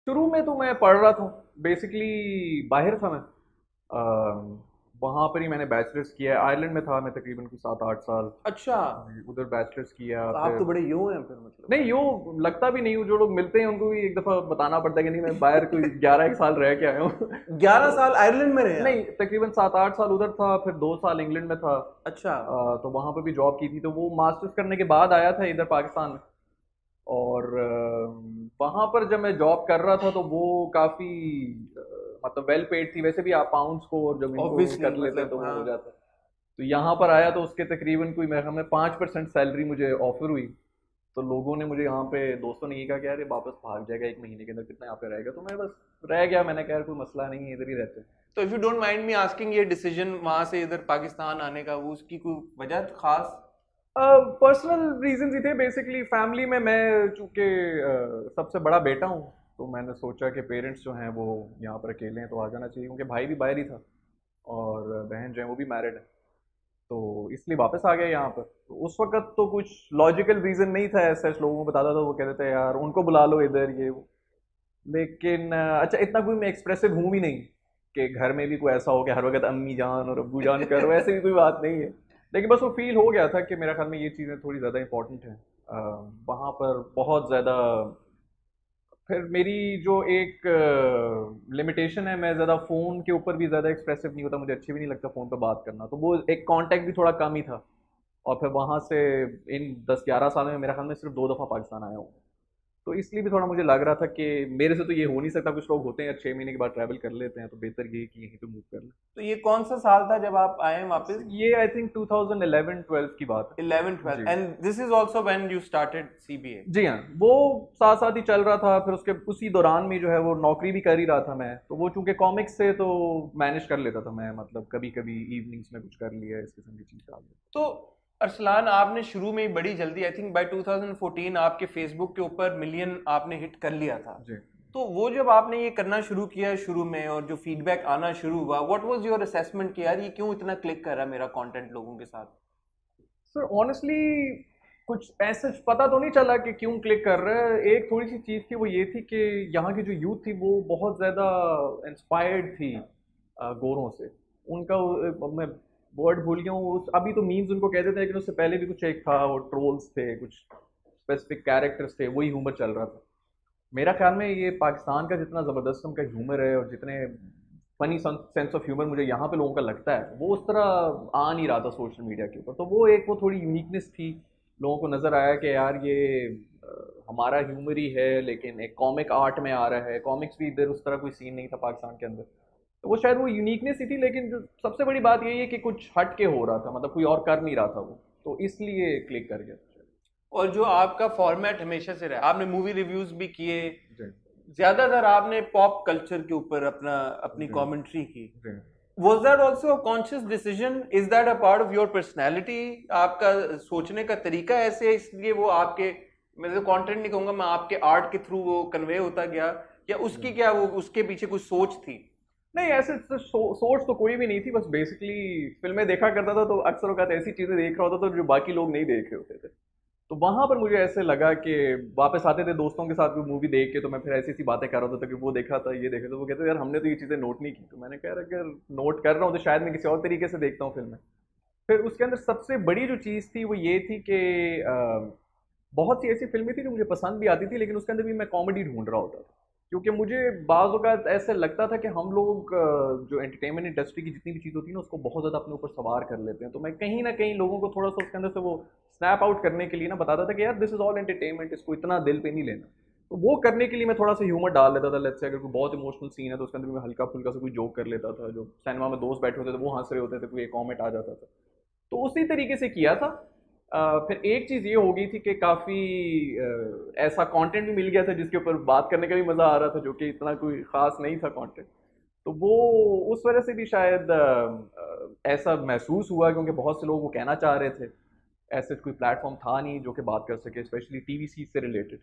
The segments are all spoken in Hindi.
शुरू में तो मैं पढ़ रहा था, बेसिकली बाहर था मैं। वहाँ पर ही मैंने बैचलर्स किया है। आयरलैंड में था मैं तकरीबन कुछ 7-8 साल। अच्छा। उधर बैचलर्स किया तो आप तो फिर। बड़े यूं हैं फिर मतलब। नहीं, यूँ लगता भी नहीं हूँ। जो लोग मिलते हैं उनको भी एक दफ़ा बताना पड़ता है कि नहीं, मैं बाहर कोई 11 एक साल रह के आया हूँ। 11 साल आयरलैंड में रहे नहीं, आप? तकरीबन 7-8 साल उधर था, फिर 2 साल इंग्लैंड में था। अच्छा। तो वहाँ पर भी जॉब की थी, तो वो मास्टर्स करने के बाद आया था इधर पाकिस्तान में। और वहाँ पर जब मैं जॉब कर रहा था तो वो काफ़ी मतलब वेल पेड थी। वैसे भी आप पाउंड्स को और जब इनको ऑब्वियसली कर लेते हैं मतलब तो वो हाँ। हो जाता है। तो यहाँ पर आया तो उसके तकरीबन कोई मेरे ख्याल में 5% सैलरी मुझे ऑफर हुई। तो लोगों ने मुझे यहाँ पे, दोस्तों ने ये कहा कि यार ये वापस भाग जाएगा 1 महीने के अंदर, कितना यहाँ पे रहेगा। तो मैं बस रह गया। मैंने कहा यार कोई मसला नहीं है, इधर ही रहते हैं। तो if you don't mind me asking, ये डिसीजन वहां से इधर पाकिस्तान आने का, वो उसकी कोई वजह खास? पर्सनल रीजंस ही थे बेसिकली। फैमिली में मैं चूंकि सबसे बड़ा बेटा हूँ, तो मैंने सोचा कि पेरेंट्स जो हैं वो यहाँ पर अकेले हैं तो आ जाना चाहिए, क्योंकि भाई भी बाहर ही था और बहन जो है वो भी मैरिड है। तो इसलिए वापस आ गया यहाँ पर। तो उस वक्त तो कुछ लॉजिकल रीजन नहीं था ऐसा। लोगों को बताता था, वो कहते थे यार उनको बुला लो इधर, ये वो। लेकिन अच्छा, इतना कोई मैं एक्सप्रेसिव हूँ भी नहीं कि घर में भी कोई ऐसा हो कि हर वक्त अम्मी जान और अब्बू जान करो, ऐसे भी कोई बात नहीं है। लेकिन बस वो फील हो गया था कि मेरा ख्याल में ये चीज़ें थोड़ी ज़्यादा इंपॉर्टेंट हैं। वहाँ पर बहुत ज़्यादा। फिर मेरी जो एक लिमिटेशन है, मैं ज़्यादा फ़ोन के ऊपर भी ज़्यादा एक्सप्रेसिव नहीं होता। मुझे अच्छी भी नहीं लगता फ़ोन पर बात करना, तो वो एक कांटेक्ट भी थोड़ा कम ही था। और फिर वहाँ से इन 10-11 साल में मेरा ख्याल में सिर्फ 2 दफ़ा पाकिस्तान आया हूँ। तो इसलिए भी थोड़ा मुझे लग रहा था कि मेरे से तो ये हो नहीं सकता। कुछ लोग होते हैं 6 महीने के बाद ट्रैवल कर लेते हैं, तो बेहतर ये है कि यहीं पे मूव कर लें। तो ये कौन सा साल था जब आप आए वापस? ये आई थिंक 2011-12 की बात इलेवन है ट्वेल्व जी। And this is also when you started CBA? जी हाँ, वो साथ साथ ही चल रहा था। फिर उसके उसी दौरान में जो है वो नौकरी भी कर ही रहा था मैं। तो वो चूंकि कॉमिक्स से तो मैनेज कर लेता था मैं, मतलब कभी कभी इवनिंग्स में कुछ कर लिया, इस किस्म की चीज़ आ गई। तो अरसलान, आपने शुरू में ही बड़ी जल्दी, आई थिंक बाय 2014 आपके फेसबुक के ऊपर मिलियन आपने हिट कर लिया था। जी। तो वो जब आपने ये करना शुरू किया शुरू में और जो फीडबैक आना शुरू हुआ, व्हाट वाज योर असेसमेंट कि यार ये क्यों इतना क्लिक कर रहा है मेरा कंटेंट लोगों के साथ? सर ऑनेस्टली कुछ ऐसा पता तो नहीं चला कि क्यों क्लिक कर रहा है। एक थोड़ी सी चीज़ थी, वो ये थी कि यहाँ की जो यूथ थी वो बहुत ज़्यादा इंस्पायर्ड थी गोरों से। उनका मैं वर्ड भूल गया हूँ अभी। तो मीम्स उनको कहते थे, लेकिन उससे पहले भी कुछ एक था, वो ट्रोल्स थे, कुछ स्पेसिफिक कैरेक्टर्स थे, वही ह्यूमर चल रहा था। मेरा ख्याल में ये पाकिस्तान का जितना ज़बरदस्त उनका ह्यूमर है और जितने फनी सेंस ऑफ ह्यूमर मुझे यहाँ पे लोगों का लगता है, वो उस तरह आ नहीं रहा था सोशल मीडिया के ऊपर। तो वो एक वो थोड़ी यूनिकनेस थी। लोगों को नज़र आया कि यार ये हमारा ह्यूमर ही है, लेकिन एक कॉमिक आर्ट में आ रहा है। कॉमिक्स भी इधर उस तरह कोई सीन नहीं था पाकिस्तान के अंदर। तो वो शायद वो यूनिकनेस ही थी। लेकिन जो सबसे बड़ी बात यही है कि कुछ हट के हो रहा था, मतलब कोई और कर नहीं रहा था वो। तो इसलिए क्लिक कर गया। और जो आपका फॉर्मेट हमेशा से रहा, आपने मूवी रिव्यूज भी किए, जी। ज्यादातर आपने पॉप कल्चर के ऊपर अपनी जी। कमेंट्री की। जी। Was that also a conscious decision? Is that a part of your personality? आपका सोचने का तरीका ऐसे है, इसलिए वो आपके, मैं तो कंटेंट नहीं कहूंगा, मैं आपके आर्ट के थ्रू वो कन्वे होता गया, या उसकी क्या वो उसके पीछे कुछ सोच थी? नहीं, ऐसे तो सोच तो कोई भी नहीं थी। बस बेसिकली फिल्में देखा करता था, तो अक्सर औकात ऐसी चीजें देख रहा होता था जो बाकी लोग नहीं देख रहे होते थे। तो वहां पर मुझे ऐसे लगा कि वापस आते थे दोस्तों के साथ भी मूवी देख के, तो मैं फिर ऐसी ऐसी बातें कर रहा होता था कि वो देखा था, ये देखा था। वो कहते यार हमने तो ये चीजें नोट नहीं की। तो मैंने कहा अगर नोट कर रहा हूँ तो शायद मैं किसी और तरीके से देखता हूँ फिल्में। फिर उसके अंदर सबसे बड़ी जो चीज़ थी वो ये थी कि बहुत सी ऐसी फिल्में थी जो मुझे पसंद भी आती थी, लेकिन उसके अंदर भी मैं कॉमेडी ढूंढ रहा होता था। क्योंकि मुझे बाज़ औक़ात ऐसे लगता था कि हम लोग जो एंटरटेनमेंट इंडस्ट्री की जितनी भी चीज़ होती है ना, उसको बहुत ज़्यादा अपने ऊपर सवार कर लेते हैं। तो मैं कहीं ना कहीं लोगों को थोड़ा सा उसके अंदर से वो स्नैप आउट करने के लिए ना बताता था कि यार दिस इज़ ऑल एंटरटेनमेंट, इसको इतना दिल पे नहीं लेना। तो वो करने के लिए मैं थोड़ा सा ह्यूमर डाल लेता था। लेट्स से अगर कोई बहुत इमोशनल सीन है तो उसके अंदर भी मैं हल्का फुल्का सा कोई जोक कर लेता था। जो सिनेमा में दोस्त बैठे होते थे वो हंस रहे होते थे, कोई एक कॉमेंट आ जाता था। तो उसी तरीके से किया था। फिर एक चीज़ ये हो गई थी कि काफ़ी ऐसा कंटेंट भी मिल गया था जिसके ऊपर बात करने का भी मज़ा आ रहा था, जो कि इतना कोई ख़ास नहीं था कंटेंट। तो वो उस वजह से भी शायद ऐसा महसूस हुआ, क्योंकि बहुत से लोग वो कहना चाह रहे थे। ऐसे कोई प्लेटफॉर्म था नहीं जो कि बात कर सके, स्पेशली टीवी सीरीज से रिलेटेड।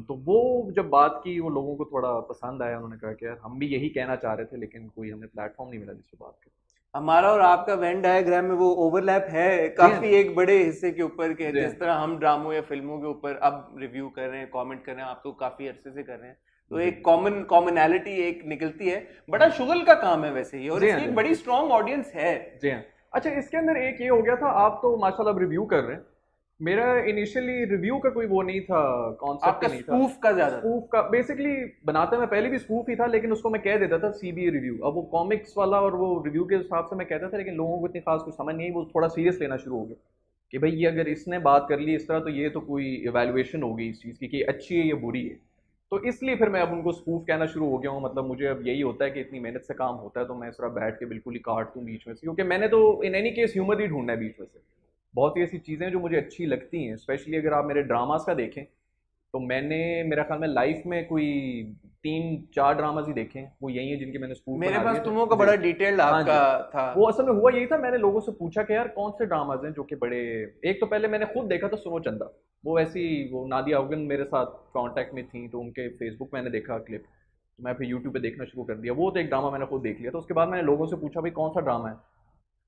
तो वो जब बात की, वो लोगों को थोड़ा पसंद आया। उन्होंने कहा कि यार हम भी यही कहना चाह रहे थे, लेकिन कोई हमें प्लेटफॉर्म नहीं मिला जिससे बात करें। हमारा और आपका वेन डायग्राम में वो ओवरलैप है जी हाँ। काफी एक बड़े हिस्से के ऊपर के, जी हाँ। जिस तरह हम ड्रामों या फिल्मों के ऊपर अब रिव्यू कर रहे हैं, कमेंट कर रहे हैं, आप तो काफी अरसे से कर रहे हैं। तो एक कॉमनैलिटी एक निकलती है। बड़ा शुगल का काम है वैसे ही, और जी इसकी हाँ, एक बड़ी स्ट्रॉन्ग ऑडियंस है। जी हाँ। अच्छा, इसके अंदर एक ये हो गया था, आप तो माशाल्लाह रिव्यू कर रहे हैं, मेरा इनिशियली रिव्यू का कोई वो नहीं था, कॉन्सेप्ट आपका ही नहीं था। स्पूफ का ज्यादा था। स्पूफ का बेसिकली बनाते मैं पहले भी स्पूफ ही था, लेकिन उसको मैं कह देता था सीबीए रिव्यू। अब वो कॉमिक्स वाला और वो रिव्यू के हिसाब से मैं कहता था, लेकिन लोगों को इतनी खास कुछ समझ नहीं आई, वो थोड़ा सीरियस लेना शुरू हो गया कि भाई ये अगर इसने बात कर ली इस तरह, तो ये तो कोई इवैल्यूएशन होगी इस चीज़ की कि अच्छी है या बुरी है। तो इसलिए फिर मैं अब उनको स्पूफ कहना शुरू हो गया हूँ। मतलब मुझे अब यही होता है कि इतनी मेहनत से काम होता है, तो मैं इस तरह बैठ के बिल्कुल ही काट दूँ बीच में से, क्योंकि मैंने तो इन एनी केस ह्यूमर ही ढूंढना है बीच में से। बहुत ही ऐसी चीज़ें जो मुझे अच्छी लगती हैं, स्पेशली अगर आप मेरे ड्रामास का देखें, तो मैंने मेरा ख्याल में लाइफ में कोई 3-4 ड्रामास ही देखे हैं, वो यही है जिनके मैंने स्पूफ मेरे बना पास दिए थे। तुमों का जी। बड़ा डिटेल्ड हाँ जी। आपका था। वो असल में हुआ यही था, मैंने लोगों से पूछा कि यार कौन से ड्रामाज हैं जो कि बड़े। एक तो पहले मैंने खुद देखा था सुनो चंदा, वो ऐसी वो नादिया अवगन मेरे साथ कांटेक्ट में थी, तो उनके फेसबुक मैंने देखा क्लिप, तो मैं फिर यूट्यूब पे देखना शुरू कर दिया। वो तो एक ड्रामा मैंने खुद देख लिया। तो उसके बाद मैंने लोगों से पूछा भाई कौन सा ड्रामा है,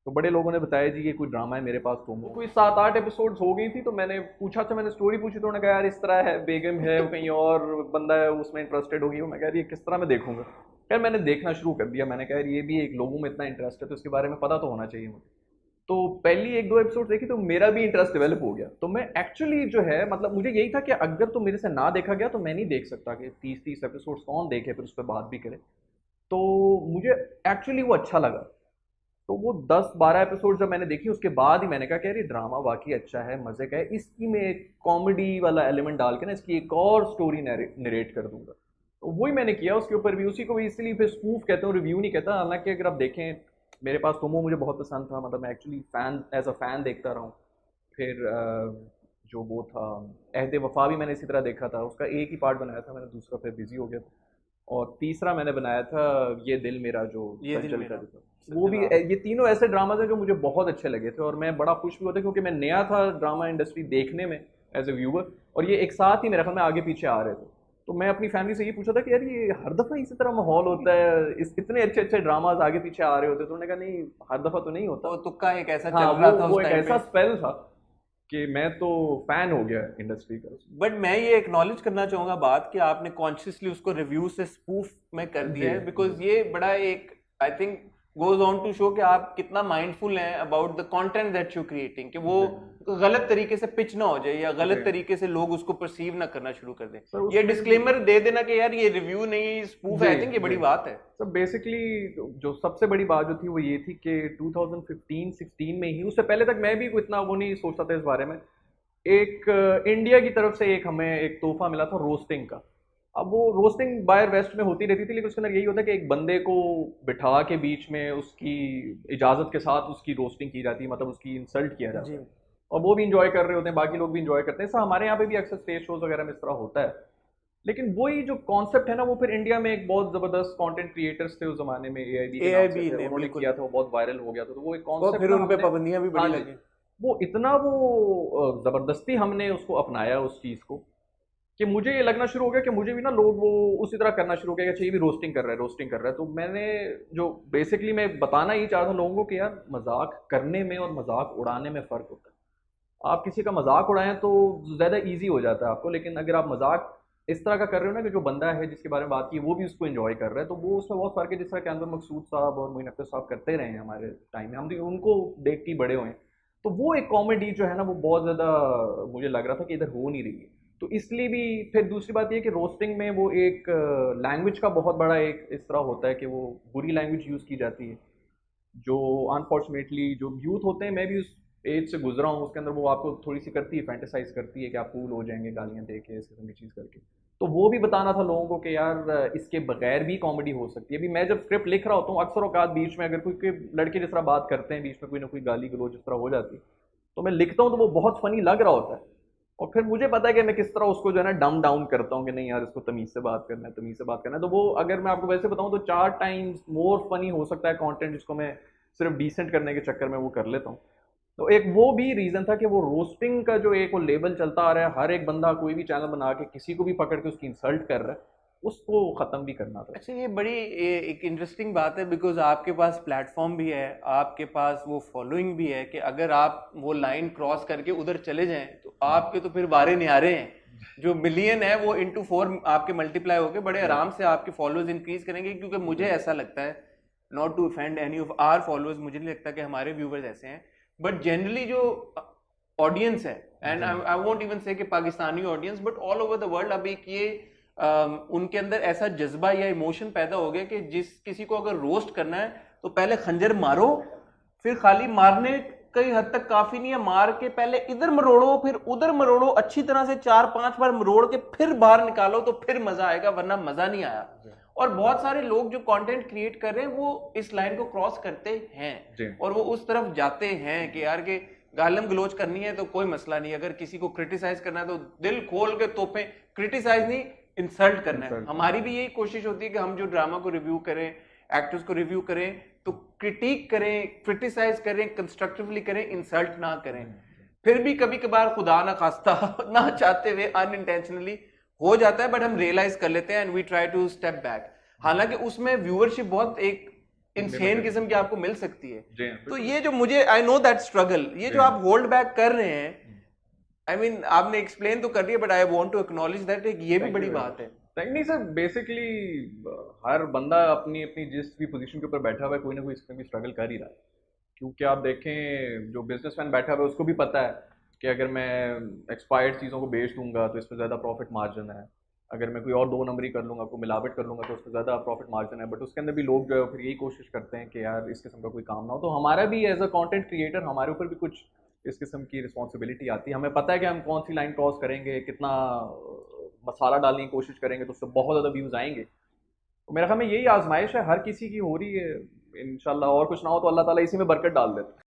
तो बड़े लोगों ने बताया जी ये कोई ड्रामा है मेरे पास, तुम कोई 7-8 एपिसोड्स हो गई थी। तो मैंने पूछा था, मैंने स्टोरी पूछी, तो उन्होंने कहा यार इस तरह है, बेगम है, वो कहीं और बंदा है उसमें इंटरेस्टेड होगी। मैं कह रही ये किस तरह मैं देखूंगा। यार मैंने देखना शुरू कर दिया, मैंने कहा यार ये भी एक लोगों में इतना इंटरेस्ट है तो इसके बारे में पता तो होना चाहिए मुझे। तो पहली 1-2 एपिसोड देखी तो मेरा भी इंटरेस्ट डेवलप हो गया। तो मैं एक्चुअली जो है, मतलब मुझे यही था कि अगर तो मेरे से ना देखा गया तो मैं नहीं देख सकता कि 30-30 एपिसोड्स कौन देखे फिर उस पर बात भी करे। तो मुझे एक्चुअली वो अच्छा लगा। तो वो 10-12 एपिसोड जब मैंने देखी उसके बाद ही मैंने कहा कि यार ये ड्रामा वाकई अच्छा है, मजे का है, इसकी मैं एक कॉमेडी वाला एलिमेंट डाल के ना इसकी एक और स्टोरी नरेट कर दूंगा। तो वही मैंने किया उसके ऊपर भी, उसी को भी इसलिए फिर स्पूफ कहता हूँ, रिव्यू नहीं कहता। हालांकि अगर आप देखें, मेरे पास तुमो मुझे बहुत पसंद था, मतलब मैं actually fan as a fan देखता रहा हूँ। फिर जो वो था अहद वफा भी मैंने इसी तरह देखा था, उसका एक ही पार्ट बनाया था मैंने, दूसरा फिर बिजी हो गया था। और तीसरा मैंने बनाया था ये दिल मेरा, जो ये दिल सज्जल मेरा, का था। वो भी, ये तीनों ऐसे ड्रामाज हैं जो मुझे बहुत अच्छे लगे थे, और मैं बड़ा खुश भी होता क्योंकि मैं नया था ड्रामा इंडस्ट्री देखने में एज ए व्यूअर, और ये एक साथ ही मेरे ख्याल में आगे पीछे आ रहे थे। तो मैं अपनी फैमिली से ये पूछा था कि यार ये हर दफ़ा इसी तरह माहौल होता है, इतने अच्छे अच्छे ड्रामाज आगे पीछे आ रहे होते, तो उन्होंने कहा नहीं हर दफ़ा तो नहीं होता। तो तुक्का एक ऐसा हाँ, चल रहा था वो उस एक टाइम ऐसा पे। स्पेल था कि मैं तो फैन हो गया इंडस्ट्री का। बट मैं ये एक्नॉलेज करना चाहूंगा बात कि आपने कॉन्शियसली उसको रिव्यू से स्पूफ में कर दिया है, बिकॉज ये बड़ा एक I think goes on to show कि आप कितना माइंडफुल हैं about the content that you creating, कि वो गलत तरीके से पिच ना हो जाए या गलत तरीके से लोग उसको परसीव ना करना शुरू कर दें। ये डिस्क्लेमर दे देना कि यार ये रिव्यू नहीं स्पूफ है, आई थिंक ये बड़ी बात है। सब बेसिकली जो सबसे बड़ी बात जो थी वो ये थी कि 2015-16 में ही, उससे पहले तक मैं भी इतना वो नहीं सोचता था इस बारे में, एक इंडिया की तरफ से एक हमें एक तोहफा मिला था रोस्टिंग का। अब वो रोस्टिंग बाहर वेस्ट में होती रहती थी, लेकिन उसके अंदर यही होता है कि एक बंदे को बिठा के बीच में उसकी इजाज़त के साथ उसकी रोस्टिंग की जाती है, मतलब उसकी इंसल्ट किया जाता है, और वो भी इंजॉय कर रहे होते हैं, बाकी लोग भी इंजॉय करते हैं। ऐसा हमारे यहाँ पे भी अक्सर स्टेज शोज वगैरह में इस तरह होता है। लेकिन वही जो कॉन्सेप्ट है ना, वो फिर इंडिया में एक बहुत जबरदस्त कंटेंट क्रिएटर्स थे उस जमाने में, एआईबी के नाम से थे, उन्होंने किया था, वो बहुत वायरल हो गया था। तो वो एक कॉन्सेप्ट, फिर उन पे पाबंदियां भी बड़ी लगी, वो इतना वो जबरदस्ती हमने उसको अपनाया उस चीज को, कि मुझे ये लगना शुरू हो गया कि मुझे भी ना लोग वो उसी तरह करना शुरू हो गया कि अच्छा ये भी रोस्टिंग कर रहा है, रोस्टिंग कर रहा है। तो मैंने जो बेसिकली मैं बताना ही चाहता था लोगों को कि यार मजाक करने में और मजाक उड़ाने में फ़र्क होता है। आप किसी का मजाक उड़ाएं तो ज़्यादा ईजी हो जाता है आपको, लेकिन अगर आप मजाक इस तरह का कर रहे हो ना कि जो बंदा है जिसके बारे में बात की वो भी उसको एंजॉय कर रहा है, तो वो उसमें बहुत फ़र्क है। जिस तरह के अंदर मकसूद साहब और मोइन अख्तर साहब करते रहे हैं हमारे टाइम में, हम भी उनको देख के बड़े हुए हैं। तो वो एक कॉमेडी जो है ना, वो बहुत ज़्यादा मुझे लग रहा था कि इधर हो नहीं रही है। तो इसलिए भी फिर दूसरी बात ये कि रोस्टिंग में वो एक लैंग्वेज का बहुत बड़ा एक इस तरह होता है कि वो बुरी लैंग्वेज यूज़ की जाती है, जो अनफॉर्चुनेटली जो यूथ होते हैं, मैं भी उस एज से गुजरा हूँ, उसके अंदर वो आपको थोड़ी सी करती है, फैंटेसाइज करती है कि आप कूल हो जाएंगे गालियाँ दे के, इस किस्म की चीज़ करके। तो वो भी बताना था लोगों को कि यार इसके बगैर भी कॉमेडी हो सकती है। अभी मैं जब स्क्रिप्ट लिख रहा होता हूँ, अक्सर औकात बीच में अगर कोई लड़के जिस तरह बात करते हैं, बीच में कोई ना कोई गाली गलौज जिस तरह हो जाती है, तो मैं लिखता हूँ तो वो बहुत फनी लग रहा होता है, और फिर मुझे पता है कि मैं किस तरह उसको जो है ना डम डाउन करता हूँ कि नहीं यार इसको तमीज़ से बात करना है, तमीज़ से बात करना है। तो वो अगर मैं आपको वैसे बताऊँ तो 4 टाइम्स मोर फनी हो सकता है कंटेंट, जिसको मैं सिर्फ डिसेंट करने के चक्कर में वो कर लेता हूँ। तो एक वो भी रीज़न था कि वो रोस्टिंग का जो एक वो लेवल चलता आ रहा है, हर एक बंदा कोई भी चैनल बना के किसी को भी पकड़ के उसकी इंसल्ट कर रहा है, उसको ख़त्म भी करना था। अच्छा, ये बड़ी एक इंटरेस्टिंग बात है, बिकॉज आपके पास प्लेटफॉर्म भी है, आपके पास वो फॉलोइंग भी है कि अगर आप वो लाइन क्रॉस करके उधर चले जाएं तो आपके तो फिर वारे न्यारे हैं। जो मिलियन है वो इंटू 4 आपके मल्टीप्लाई होके बड़े आराम से आपके फॉलोअर्स इंक्रीज करेंगे, क्योंकि मुझे ऐसा लगता है, not to offend any of our followers, मुझे नहीं लगता कि हमारे व्यूवर्स ऐसे हैं, बट जनरली जो ऑडियंस है, and I won't even say कि Pakistani audience but all over the world, अब एक ये उनके अंदर ऐसा जज्बा या इमोशन पैदा हो गया कि जिस किसी को अगर रोस्ट करना है तो पहले खंजर मारो, फिर खाली मारने कई हद तक काफी नहीं है, मार के पहले इधर मरोड़ो फिर उधर मरोड़ो, अच्छी तरह से 4-5 बार मरोड़ के फिर बाहर निकालो तो फिर मजा आएगा, वरना मजा नहीं आया। और बहुत सारे लोग जो कंटेंट क्रिएट कर रहे हैं वो इस लाइन को क्रॉस करते हैं और वो उस तरफ जाते हैं कि यार के गालम गलोच करनी है तो कोई मसला नहीं, अगर किसी को क्रिटिसाइज करना है तो दिल खोल के तोपें, क्रिटिसाइज नहीं इंसल्ट करना है। हमारी भी यही कोशिश होती है कि हम जो ड्रामा को रिव्यू करें, एक्टर्स को रिव्यू करें, तो क्रिटिक करें, क्रिटिसाइज करें, कंस्ट्रक्टिवली करें, इंसल्ट ना करें। फिर भी कभी कभार खुदा ना खास्ता ना चाहते हुए अनइंटेंशनली हो जाता है, बट हम रियलाइज कर लेते हैं and we try to step back. हालांकि उसमें व्यूअरशिप बहुत एक इंसेन किस्म की आपको मिल सकती है। तो ये जो मुझे आई नो दैट स्ट्रगल, ये जो आप होल्ड बैक कर रहे हैं, आई मीन आपने एक्सप्लेन तो कर दिया, but I want to acknowledge that ये भी बड़ी बात है। नहीं सर, बेसिकली हर बंदा अपनी अपनी जिस भी पोजीशन के ऊपर बैठा हुआ है कोई ना कोई इसमें भी स्ट्रगल कर ही रहा है। क्योंकि आप देखें जो बिजनेसमैन बैठा हुआ है उसको भी पता है कि अगर मैं एक्सपायर्ड चीज़ों को बेच दूंगा तो इसमें ज़्यादा प्रॉफिट मार्जिन है, अगर मैं कोई और 2 नंबरी कर लूँगा, कोई मिलावट कर लूँगा तो उसमें ज़्यादा प्रॉफिट मार्जिन है। बट उसके अंदर भी लोग जो है फिर यही कोशिश करते हैं कि यार इस किस्म का कोई काम ना हो। तो हमारा भी एज अ कंटेंट क्रिएटर हमारे ऊपर भी कुछ इस किस्म की रिस्पॉन्सिबिलिटी आती है। हमें पता है कि हम कौन सी लाइन क्रॉस करेंगे, कितना मसाला डालने की कोशिश करेंगे तो उससे बहुत ज़्यादा व्यूज़ आएंगे। तो मेरा ख्याल में यही आजमाइश है, हर किसी की हो रही है। इंशाल्लाह और कुछ ना हो तो अल्लाह ताला इसी में बरकत डाल देता है।